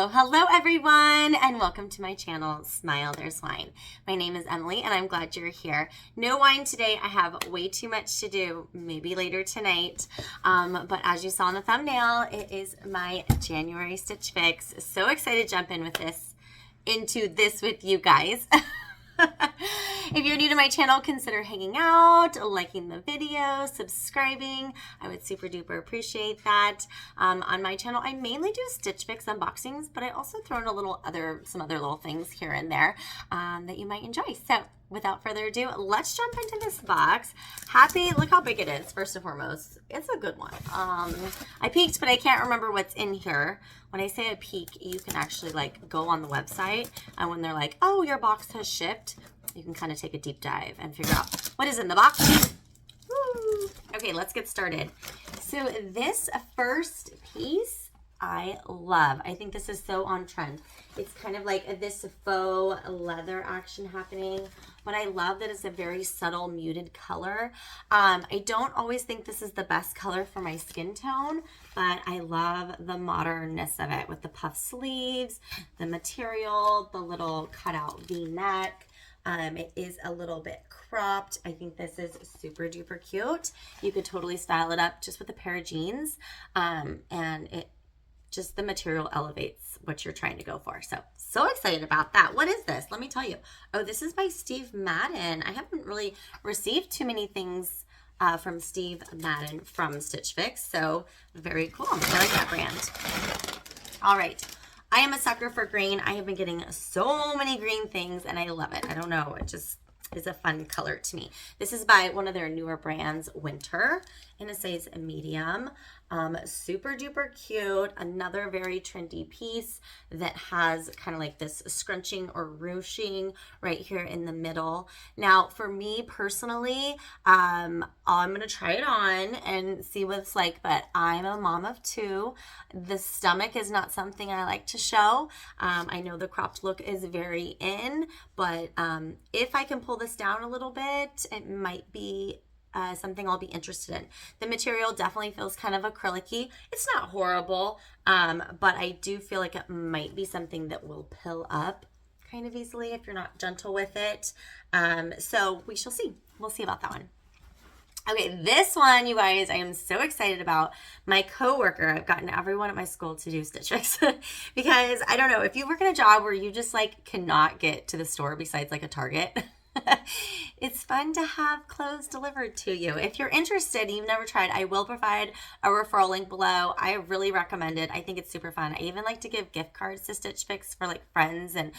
Hello everyone, and welcome to my channel, Smile There's Wine. My name is Emily and I'm glad you're here. No wine today. I have way too much to do, maybe later tonight. But as you saw in the thumbnail, it is my January Stitch Fix. So excited to jump into this with you guys. If you're new to my channel, consider hanging out, liking the video, subscribing. I would super duper appreciate that. On my channel, I mainly do Stitch Fix unboxings, but I also throw in some other little things here and there that you might enjoy. So without further ado, let's jump into this box. Look how big it is, first and foremost. It's a good one. I peeked, but I can't remember what's in here. When I say a peek, you can actually go on the website, and when they're like, oh, your box has shipped, you can kind of take a deep dive and figure out what is in the box. Woo. Okay, let's get started. So this first piece I love. I think this is so on trend. It's kind of like this faux leather action happening, but I love that it's a very subtle muted color. I don't always think this is the best color for my skin tone, but I love the modernness of it with the puff sleeves, the material, the little cutout V-neck. It is a little bit cropped. I think this is super duper cute. You could totally style it up just with a pair of jeans, and just the material elevates what you're trying to go for. So excited about that. What is this? Let me tell you. Oh, this is by Steve Madden. I haven't really received too many things from Steve Madden from Stitch Fix, so very cool. I like that brand. All right. I am a sucker for green. I have been getting so many green things, and I love it. I don't know. It just is a fun color to me. This is by one of their newer brands, Winter, in a size medium. Super duper cute. Another very trendy piece that has kind of like this scrunching or ruching right here in the middle. Now, for me personally, I'm going to try it on and see what it's like, but I'm a mom of two. The stomach is not something I like to show. I know the cropped look is very in, but if I can pull this down a little bit, it might be something I'll be interested in. The material definitely feels kind of acrylic-y. It's not horrible, but I do feel like it might be something that will pill up kind of easily if you're not gentle with it. So we shall see. We'll see about that one. Okay, this one, you guys, I am so excited about. My coworker, I've gotten everyone at my school to do Stitch Fix because I don't know, if you work in a job where you just cannot get to the store besides a Target, it's fun to have clothes delivered to you. If you're interested and you've never tried, I will provide a referral link below. I really recommend it. I think it's super fun. I even like to give gift cards to Stitch Fix for friends and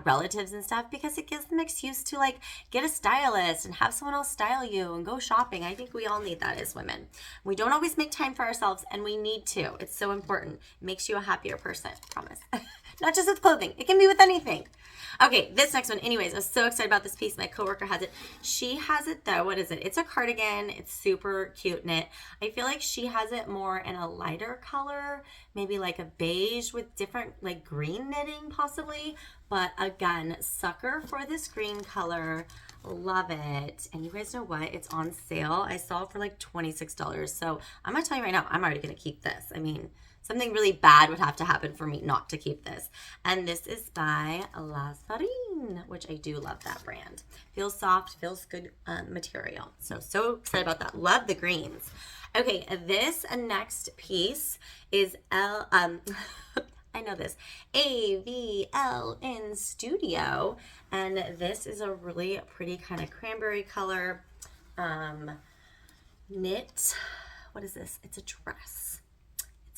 relatives and stuff, because it gives them an excuse to get a stylist and have someone else style you and go shopping. I think we all need that as women. We don't always make time for ourselves, and we need to. It's so important. It makes you a happier person, I promise. Not just with clothing. It can be with anything. Okay, this next one. Anyways, I was so excited about this piece. My coworker has it. She has it though. What is it? It's a cardigan. It's super cute knit. I feel like she has it more in a lighter color, maybe a beige with different green knitting possibly. But again, sucker for this green color. Love it. And you guys know what? It's on sale. I saw it for $26. So I'm going to tell you right now, I'm already going to keep this. I mean, something really bad would have to happen for me not to keep this. And this is by La Farine, which I do love that brand. Feels soft, feels good material. So excited about that. Love the greens. Okay, this next piece is I know this, AVLN Studio. And this is a really pretty kind of cranberry color knit. What is this? It's a dress.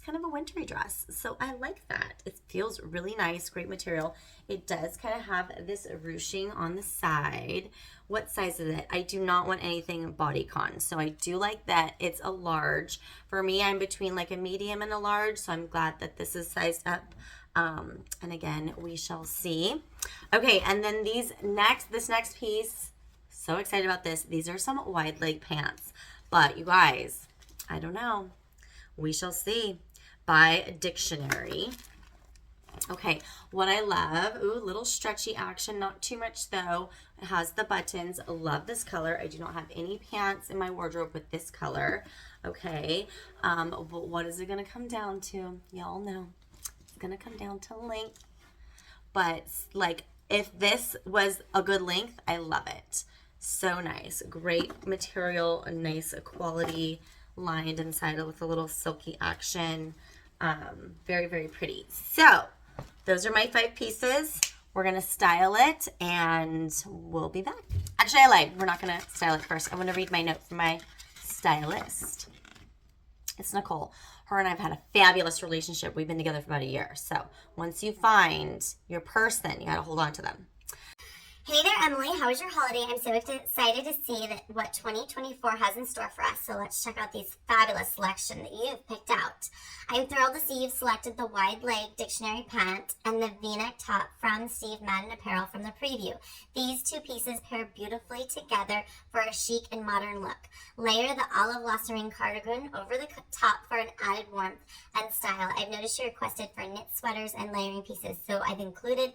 Kind of a wintry dress, so I like that. It feels really nice, great material. It does kind of have this ruching on the side. What size is it? I do not want anything bodycon, so I do like that it's a large. For me, I'm between a medium and a large, so I'm glad that this is sized up. And again, we shall see. Okay, and then this next piece, so excited about this. These are some wide leg pants, but you guys, I don't know. We shall see. By Dictionary. Okay, what I love, ooh, little stretchy action, not too much though. It has the buttons. Love this color. I do not have any pants in my wardrobe with this color. Okay, but what is it gonna come down to? Y'all know. is going to come down to length. But like, if this was a good length, I love it. So nice. Great material, a nice quality, lined inside with a little silky action. Very, very pretty. So those are my 5 pieces. We're going to style it and we'll be back. Actually, I lied. We're not going to style it first. I'm going to read my note from my stylist. It's Nicole. Her and I have had a fabulous relationship. We've been together for about a year. So once you find your person, you got to hold on to them. Hey there, Emily. How was your holiday? I'm so excited to see what 2024 has in store for us. So let's check out these fabulous selection that you've picked out. I'm thrilled to see you've selected the wide leg dictionary pant and the v-neck top from Steve Madden Apparel from the preview. These 2 pieces pair beautifully together for a chic and modern look. Layer the olive lascarine cardigan over the top for an added warmth and style. I've noticed you requested for knit sweaters and layering pieces, so I've included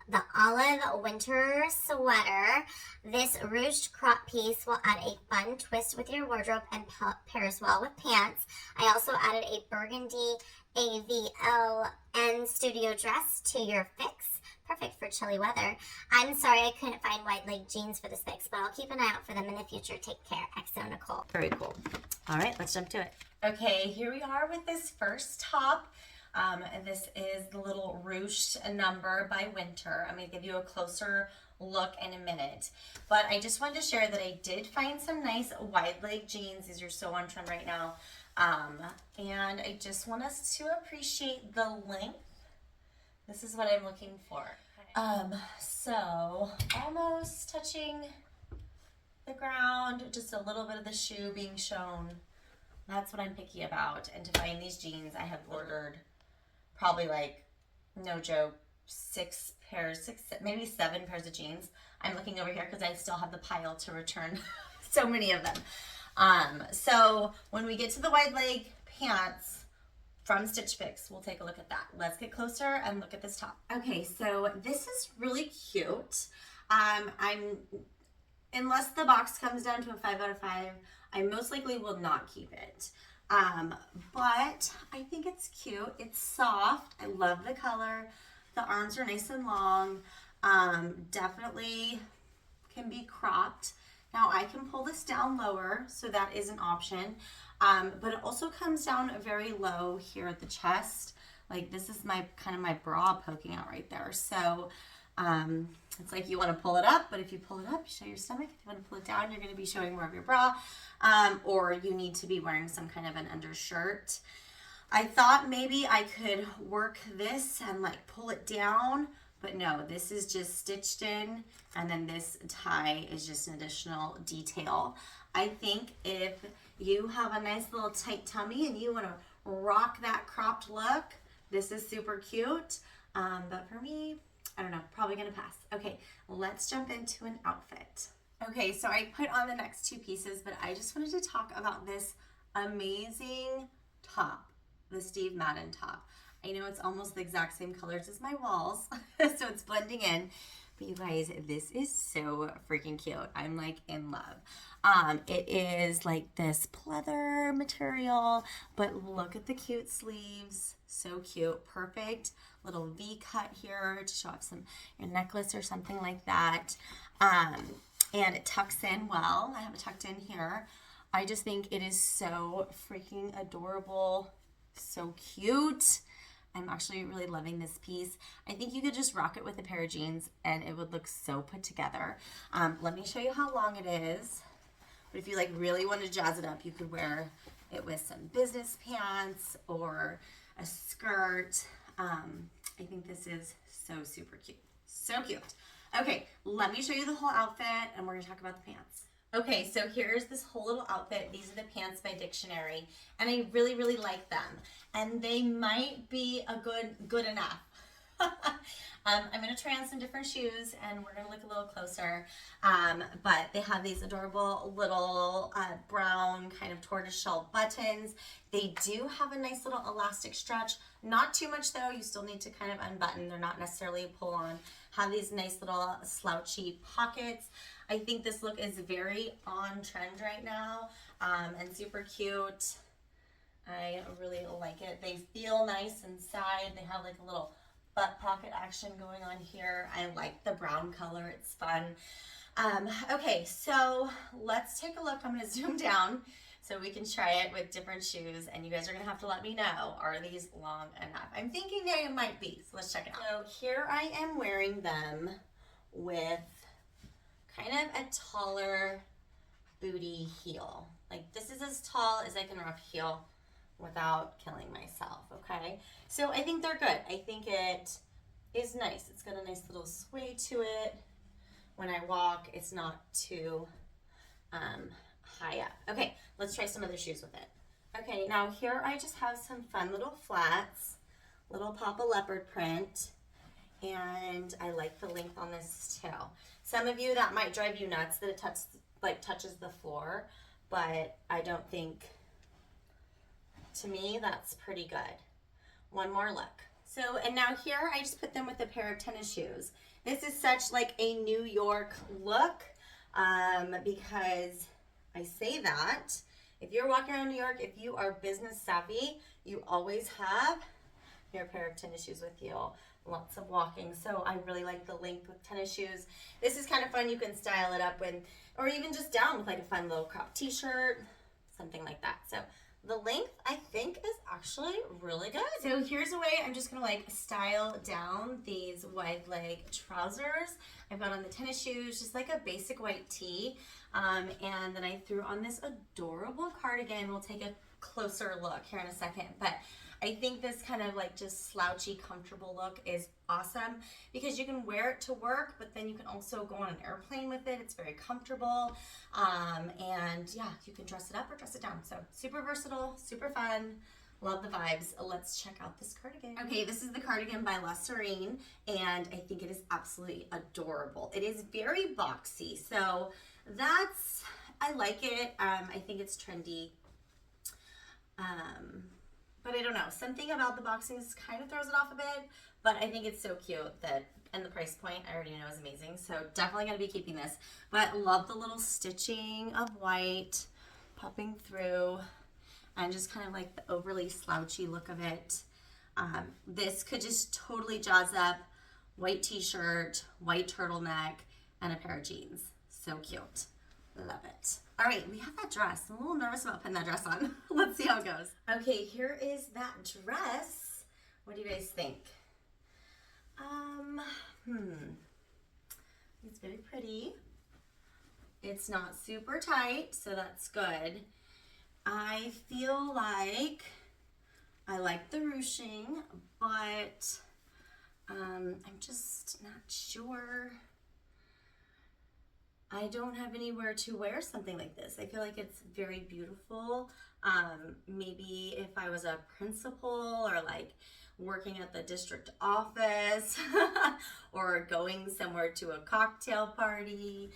the olive winter sweater. This ruched crop piece will add a fun twist with your wardrobe and pairs well with pants. I also added a burgundy AVLN studio dress to your fix. Perfect for chilly weather. I'm sorry I couldn't find wide leg jeans for this fix, but I'll keep an eye out for them in the future. Take care. XO Nicole. Very cool. All right, let's jump to it. Okay, here we are with this first top. This is the little ruched number by Winter. I'm going to give you a closer look in a minute. But I just wanted to share that I did find some nice wide leg jeans. These are so on trend right now. And I just want us to appreciate the length. This is what I'm looking for. So almost touching the ground, just a little bit of the shoe being shown. That's what I'm picky about. And to find these jeans, I have ordered probably, like, no joke, 6 pairs, maybe 7 pairs of jeans. I'm looking over here because I still have the pile to return so many of them. So when we get to the wide leg pants from Stitch Fix, we'll take a look at that. Let's get closer and look at this top. Okay, so this is really cute. Unless the box comes down to a 5 out of 5, I most likely will not keep it. But I think it's cute. It's soft. I love the color. The arms are nice and long. Definitely can be cropped. Now I can pull this down lower, so that is an option. But it also comes down very low here at the chest. Like, this is my kind of my bra poking out right there. So it's like you want to pull it up, but if you pull it up, you show your stomach. If you want to pull it down, you're going to be showing more of your bra. Or you need to be wearing some kind of an undershirt. I thought maybe I could work this and like pull it down, but no, this is just stitched in, and then this tie is just an additional detail. I think if you have a nice little tight tummy and you want to rock that cropped look, this is super cute. But for me, I don't know, probably gonna pass. Okay, let's jump into an outfit. Okay, so I put on the next 2 pieces, but I just wanted to talk about this amazing top, the Steve Madden top. I know it's almost the exact same colors as my walls, so it's blending in. But you guys, this is so freaking cute. I'm like in love. It is like this pleather material, but look at the cute sleeves. So cute. Perfect little V cut here to show off your necklace or something like that. And it tucks in well. I have it tucked in here. I just think it is so freaking adorable. So cute. I'm actually really loving this piece. I think you could just rock it with a pair of jeans and it would look so put together. Let me show you how long it is. But if you like really want to jazz it up, you could wear it with some business pants or a skirt. I think this is so super cute. So cute. Okay, let me show you the whole outfit and we're gonna talk about the pants. Okay, so here's this whole little outfit. These are the pants by Dictionary, and I really, really like them. And they might be a good enough. I'm gonna try on some different shoes, and we're gonna look a little closer. But they have these adorable little brown kind of tortoiseshell buttons. They do have a nice little elastic stretch. Not too much though. You still need to kind of unbutton. They're not necessarily a pull on. Have these nice little slouchy pockets. I think this look is very on trend right now, and super cute. I really like it. They feel nice inside. They have like a little butt pocket action going on here. I like the brown color. It's fun. Okay, so let's take a look. I'm going to zoom down so we can try it with different shoes, and you guys are going to have to let me know, are these long enough? I'm thinking they might be, so let's check it out. So here I am wearing them with kind of a taller booty heel. Like, this is as tall as I can rough heel without killing myself, okay? So I think they're good. I think it is nice. It's got a nice little sway to it. When I walk, it's not too high up. Okay, let's try some other shoes with it. Okay, now here I just have some fun little flats, little Papa leopard print, and I like the length on this too. Some of you, that might drive you nuts that it touches the floor, but I don't think, to me, that's pretty good. One more look. So, and now here I just put them with a pair of tennis shoes. This is such like a New York look because I say that if you're walking around New York, if you are business savvy, you always have your pair of tennis shoes with you. Lots of walking. So I really like the length with tennis shoes. This is kind of fun. You can style it up with, or even just down with like a fun little crop t-shirt, something like that. So the length, I think, is actually really good. So here's a way I'm just gonna like style down these wide leg trousers. I've got on the tennis shoes, just like a basic white tee. And then I threw on this adorable cardigan. We'll take a closer look here in a second. But I think this kind of like just slouchy, comfortable look is awesome because you can wear it to work, but then you can also go on an airplane with it. It's very comfortable. And yeah, you can dress it up or dress it down. So super versatile, super fun. Love the vibes. Let's check out this cardigan. Okay, this is the cardigan by La Serene, and I think it is absolutely adorable. It is very boxy, so that's, I like it. I think it's trendy. But I don't know, something about the boxing kind of throws it off a bit, but I think it's so cute that, and the price point I already know is amazing, so definitely going to be keeping this. But love the little stitching of white popping through, and just kind of like the overly slouchy look of it. This could just totally jazz up white t-shirt, white turtleneck, and a pair of jeans. So cute. Love it. All right, we have that dress. I'm a little nervous about putting that dress on. Let's see how it goes. Okay, here is that dress. What do you guys think? It's very pretty. It's not super tight, so that's good. I feel like I like the ruching, but I'm just not sure. I don't have anywhere to wear something like this. I feel like it's very beautiful. Maybe if I was a principal or like working at the district office or going somewhere to a cocktail party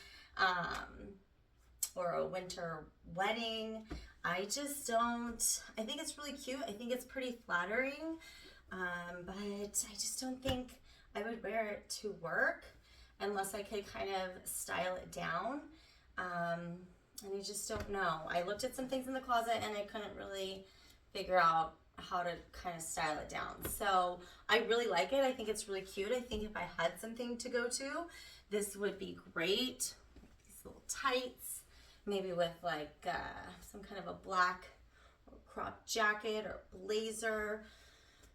or a winter wedding. I just don't, I think it's really cute. I think it's pretty flattering, but I just don't think I would wear it to work unless I could kind of style it down. And I just don't know. I looked at some things in the closet and I couldn't really figure out how to kind of style it down. So I really like it. I think it's really cute. I think if I had something to go to, this would be great. These little tights, maybe with like some kind of a black crop jacket or blazer.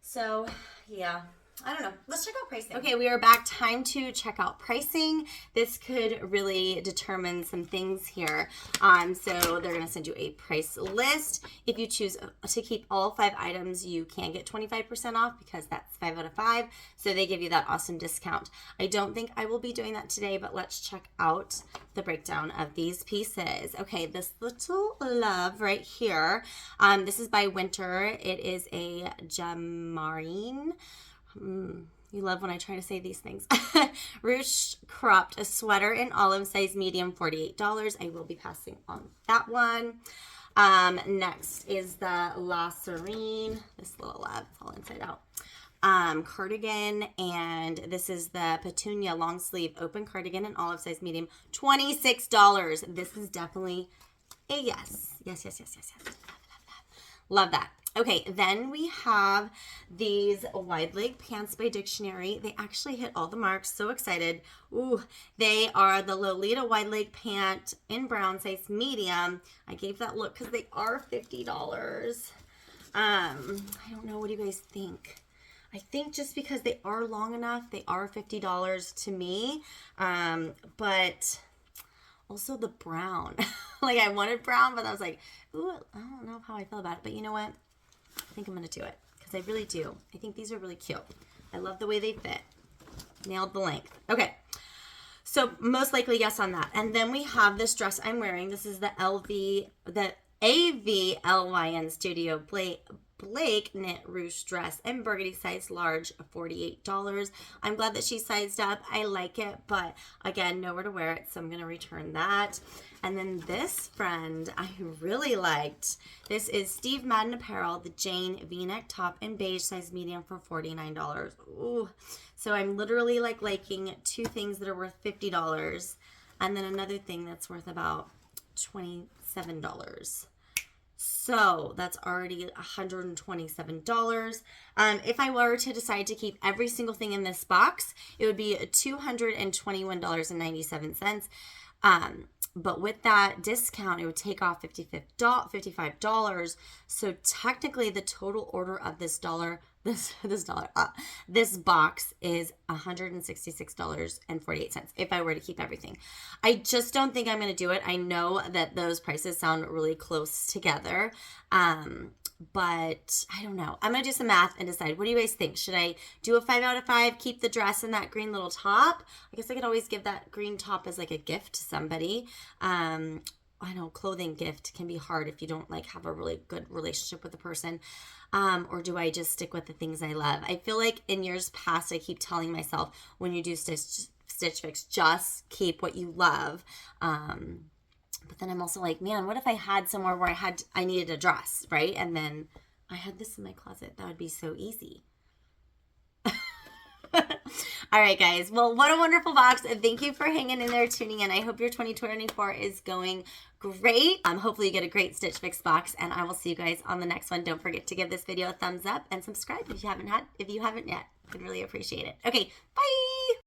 So yeah, I don't know. Let's check out pricing. Okay, we are back. Time to check out pricing. This could really determine some things here. So they're going to send you a price list. If you choose to keep all 5 items, you can get 25% off because that's 5 out of 5. So they give you that awesome discount. I don't think I will be doing that today, but let's check out the breakdown of these pieces. Okay, this little love right here. This is by Winter. It is a Jamarine. You love when I try to say these things. Ruched cropped, a sweater in olive size medium, $48. I will be passing on that one. Next is the La Serene. This little love, it's all inside out. Cardigan, and this is the Petunia long sleeve open cardigan in olive size medium, $26. This is definitely a yes. Yes. Love that. Okay, then we have these wide leg pants by Dictionary. They actually hit all the marks. So excited. Ooh, they are the Lolita wide leg pant in brown size medium. I gave that look because they are $50. I don't know. What do you guys think? I think just because they are long enough, they are $50 to me. But also the brown. Like I wanted brown, but I was like, ooh, I don't know how I feel about it. But you know what? I think I'm going to do it because I really do. I think these are really cute. I love the way they fit. Nailed the length. Okay. So most likely yes on that. And then we have this dress I'm wearing. This is the AVLYN Studio Blake knit ruche dress in burgundy size large, $48. I'm glad that she sized up. I like it, but again, nowhere to wear it, so I'm going to return that. And then this friend I really liked. This is Steve Madden Apparel, the Jane V-neck top in beige size medium for $49. Ooh. So I'm literally like liking two things that are worth $50 and then another thing that's worth about $27. So that's already $127. If I were to decide to keep every single thing in this box, it would be $221.97. But with that discount, it would take off $55. So technically the total order of this box is $166.48 if I were to keep everything. I just don't think I'm going to do it. I know that those prices sound really close together. But I don't know. I'm going to do some math and decide. What do you guys think? Should I do a 5 out of 5, keep the dress and that green little top? I guess I could always give that green top as like a gift to somebody. I know clothing gift can be hard if you don't like have a really good relationship with the person. Or do I just stick with the things I love? I feel like in years past, I keep telling myself when you do Stitch Fix, just keep what you love. But then I'm also like, man, what if I had somewhere where I needed a dress, right? And then I had this in my closet. That would be so easy. All right, guys. Well, what a wonderful box. Thank you for hanging in there, tuning in. I hope your 2024 is going great. Hopefully you get a great Stitch Fix box, and I will see you guys on the next one. Don't forget to give this video a thumbs up and subscribe if you haven't yet. I'd really appreciate it. Okay, bye.